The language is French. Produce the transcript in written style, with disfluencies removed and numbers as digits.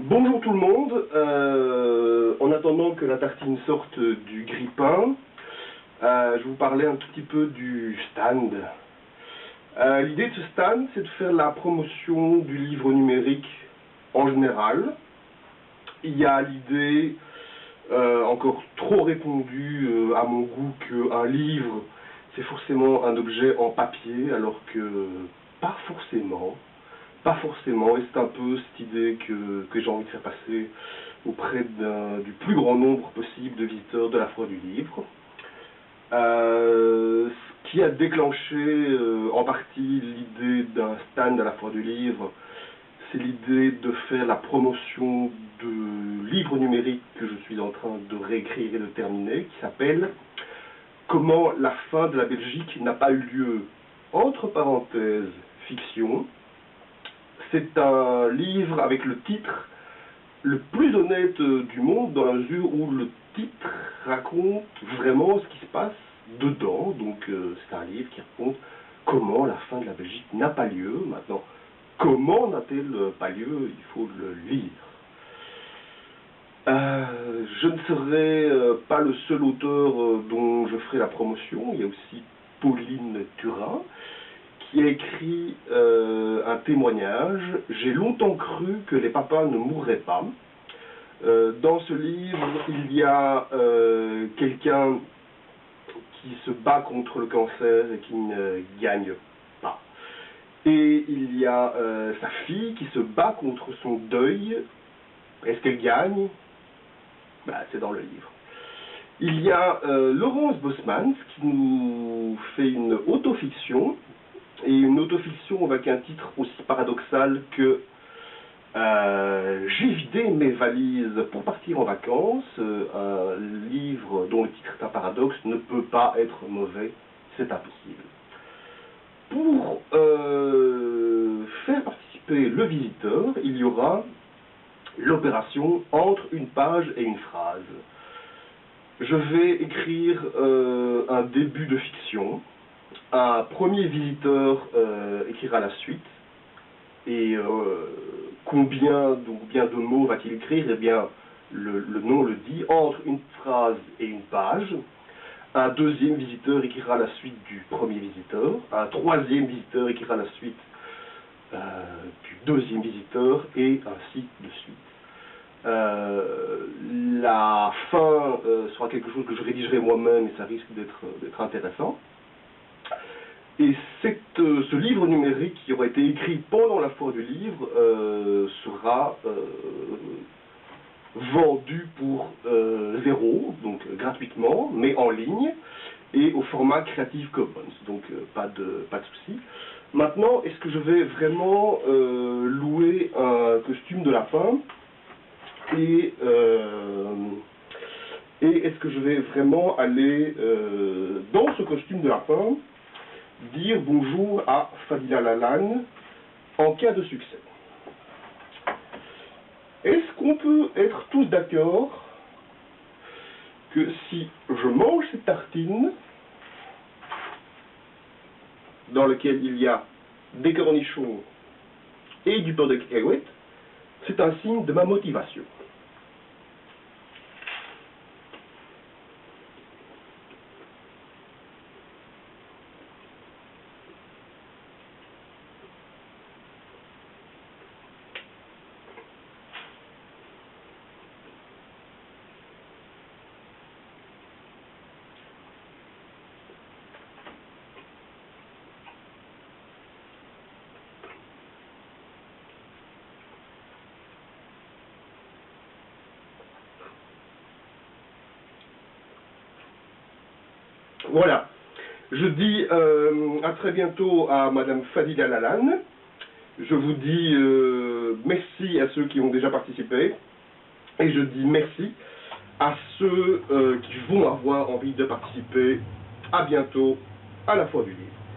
Bonjour tout le monde, en attendant que la tartine sorte du grille-pain, je vais vous parler un tout petit peu du stand. L'idée de ce stand, c'est de faire la promotion du livre numérique en général. Il y a l'idée, encore trop répandue à mon goût, qu'un livre, c'est forcément un objet en papier, alors que pas forcément. Pas forcément, et c'est un peu cette idée que j'ai envie de faire passer auprès du plus grand nombre possible de visiteurs de la Foire du Livre. Ce qui a déclenché en partie l'idée d'un stand à la Foire du Livre, c'est l'idée de faire la promotion de livres numériques que je suis en train de réécrire et de terminer, qui s'appelle « Comment la fin de la Belgique n'a pas eu lieu », entre parenthèses, fiction. C'est un livre avec le titre le plus honnête du monde, dans la mesure où le titre raconte vraiment ce qui se passe dedans. Donc c'est un livre qui raconte comment la fin de la Belgique n'a pas lieu. Maintenant, comment n'a-t-elle pas lieu? Il faut le lire. Je ne serai pas le seul auteur dont je ferai la promotion. Il y a aussi Pauline Turin, qui a écrit un témoignage. J'ai longtemps cru que les papas ne mourraient pas. Dans ce livre, il y a quelqu'un qui se bat contre le cancer et qui ne gagne pas. Et il y a sa fille qui se bat contre son deuil. Est-ce qu'elle gagne? C'est dans le livre. Il y a Laurence Bosmans qui nous fait une autofiction. Et une autofiction avec un titre aussi paradoxal que J'ai vidé mes valises pour partir en vacances. Un livre dont le titre est un paradoxe ne peut pas être mauvais, c'est impossible. Pour faire participer le visiteur, il y aura l'opération entre une page et une phrase. Je vais écrire un début de fiction. Un premier visiteur écrira la suite. Et combien de mots va-t-il écrire? Eh bien, le nom le dit, entre une phrase et une page. Un deuxième visiteur écrira la suite du premier visiteur. Un troisième visiteur écrira la suite du deuxième visiteur, et ainsi de suite. La fin sera quelque chose que je rédigerai moi-même, et ça risque d'être intéressant. Et ce livre numérique qui aura été écrit pendant la Foire du Livre sera vendu pour 0, donc gratuitement, mais en ligne, et au format Creative Commons, donc pas de souci. Maintenant, est-ce que je vais vraiment louer un costume de lapin et est-ce que je vais vraiment aller dans ce costume de lapin dire bonjour à Fadila Lalanne en cas de succès? Est-ce qu'on peut être tous d'accord que si je mange cette tartine, dans laquelle il y a des cornichons et du beurre de cacahuète, c'est un signe de ma motivation? Voilà. Je dis à très bientôt à Madame Fadila Lalanne. Je vous dis merci à ceux qui ont déjà participé. Et je dis merci à ceux qui vont avoir envie de participer. À bientôt à la Foire du Livre.